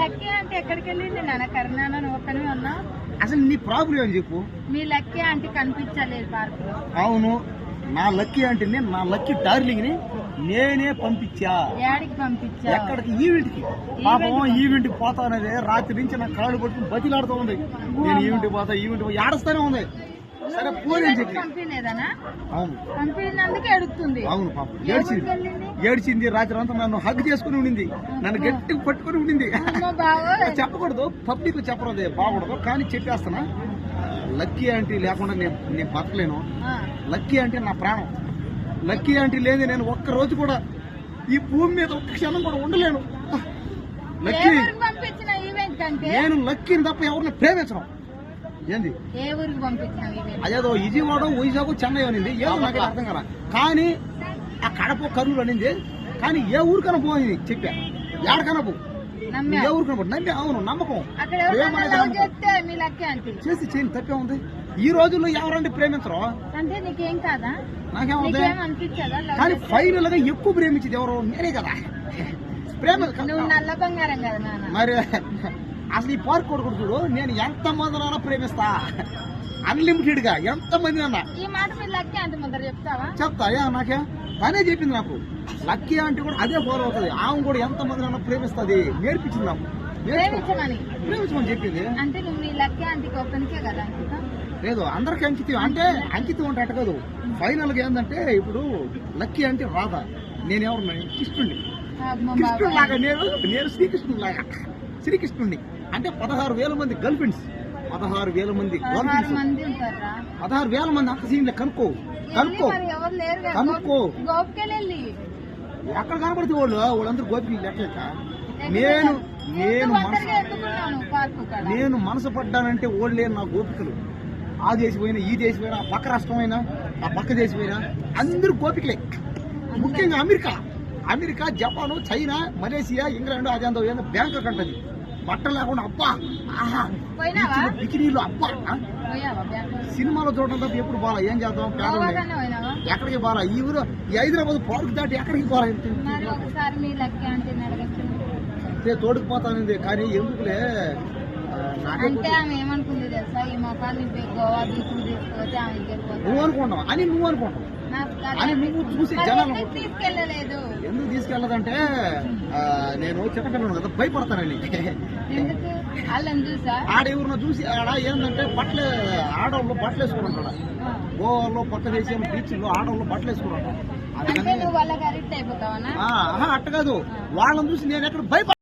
Lucky అంటే ఎక్కడికి వెళ్ళింది నాన్న? కరుణాన నువ్వు ఒక్కనే ఉన్నావు. అసలు నీ ప్రాబ్లం అని చెప్పు. మీ లక్కీ అంటే కనిపించలేదు పార్క్ లో. అవును, నా లక్కీ అంటే నా లక్కీ డార్లింగ్ ని నేనే పంపించా. యాడికి పంపించా? ఎక్కడికి? ఈవెంట్ కి. పాపం ఈవెంట్ కి పోతానదే రాత్రి నుంచి నా కాళ్ళు పట్టుకుని బతిలాడుతూ ఉంది. నేను ఈవెంట్ పోతా ఏడుస్తానే ఉంది. సరే పోనీ చెప్పి పంపిలేదనా? అవును, పంపినందుకే అడుగుతుంది. అవును పాపం ఏడ్చింది రాత్రి అంతా. నన్ను హగ్ చేసుకుని ఉండింది, నన్ను గట్టిగా పట్టుకుని ఉండింది. చెప్పకూడదు, పబ్లిక్ చెప్పలేదు, బాగూడదు, కానీ చెప్పేస్తానా. లక్కీ ఆంటీ లేకుండా నేను బతకలేను. లక్కీ అంటే నా ప్రాణం. లక్కీ ఆంటీ లేదు నేను ఒక్క రోజు కూడా ఈ భూమి మీద ఒక్క క్షణం కూడా ఉండలేను. లక్కీ నేను లక్కీని తప్ప ఎవరిని ప్రేమించను. ఏంది ఏ ఊరికి పంపించినావు? అదేదో విజయవాడ, వైజాగ్, చెన్నై అనింది, ఏదో నాకు అర్థం కదా. కానీ ఆ కడప, కర్నూలు అనింది. కానీ ఏ ఊరికైనా పోయింది చెప్పా, ఎక్కడికైనా పో, ఏ ఊరికైనా పో. నమ్మి, అవును, నమ్మకం చేసి చేయని తప్పే ఉంది. ఈ రోజుల్లో ఎవరంటే ప్రేమించరు అంటే నీకేం కాదా? నాకేముంది? కానీ ఫైనల్ గా ఎక్కువ ప్రేమించేది ఎవరు? నేనే కదా. ప్రేమ నల్ల బంగారం కదా నాన్న. మరి అసలు ఈ పార్క్ కొడుకు చూడు, నేను ఎంత మందినైనా ప్రేమిస్తా, అన్లిమిటెడ్ గా ఎంత మంది అన్నా. ఈ మాట మీరు లక్కీ అంటే ముందర చెప్తావా? చెప్తా. నాకే తనే చెప్పింది నాకు. లక్కీ అంటే కూడా అదే ఫాలో అవుతుంది. ఆమె కూడా ఎంత మందినైనా ప్రేమిస్తుంది, నేర్పించింది నాకు. ప్రేమించమని చెప్పింది. అంటే నువ్వు నీ లక్కీ అంటే ఒక్కనికే కదా అంకితం? లేదు, అందరికి అంకితం. అంటే అంకితం అంటే అట్ట కాదు. ఫైనల్ గా ఏంటంటే ఇప్పుడు లక్కీ అంటే రాధ, నేనెవరు? కృష్ణుడిని. కృష్ణుడు లాగా నేను శ్రీకృష్ణుడు లాగా. శ్రీకృష్ణుడిని అంటే 16,000 మంది గర్ల్ ఫ్రెండ్స్, 16,000 మంది గర్ల్ ఫ్రెండ్స్, 16,000 మంది. అంత సీన్లే. కనుక్కో ఎక్కడ కనపడితే వాళ్ళందరూ గోపికలు లెక్క. నేను మనసు పడ్డానంటే ఓళ్ళే నా గోపికలు. ఆ దేశమైనా, ఈ దేశమైనా, ఆ పక్క రాష్ట్రమైనా, ఆ పక్క దేశమైనా అందరూ గోపికలే. ముఖ్యంగా America, Japan, China, Malaysia, England, అదేందో బ్యాంకాక్ అంటది. బట్టలు లేకుండా అబ్బా, బికినీలు అబ్బా. సినిమాలో చూడడం తప్ప ఎప్పుడు పోలా. ఏం చేద్దాం, ఎక్కడికి పోలా. ఈ ఊరు ఈ హైదరాబాద్ పార్క్ దాటి ఎక్కడికి పోలా. తోడుకుపోతానంది కానీ ఎందుకులే. నువ్వు అనుకుంటావు అని నువ్వు చూసి జనాలు ఎందుకు తీసుకెళ్ళదంటే నేను చిన్నపిల్లను కదా, భయపడతానని. ఆడ ఎవరినో చూసి ఆడ ఏంటంటే ఆడవాళ్ళు బట్టలు వేసుకున్నాడు. గోవాలో పక్క దేశం బీచ్ లో ఆడవాళ్ళు బట్టలు వేసుకున్నాడు. అట్ట కాదు, వాళ్ళని చూసి నేను ఎక్కడ భయపడ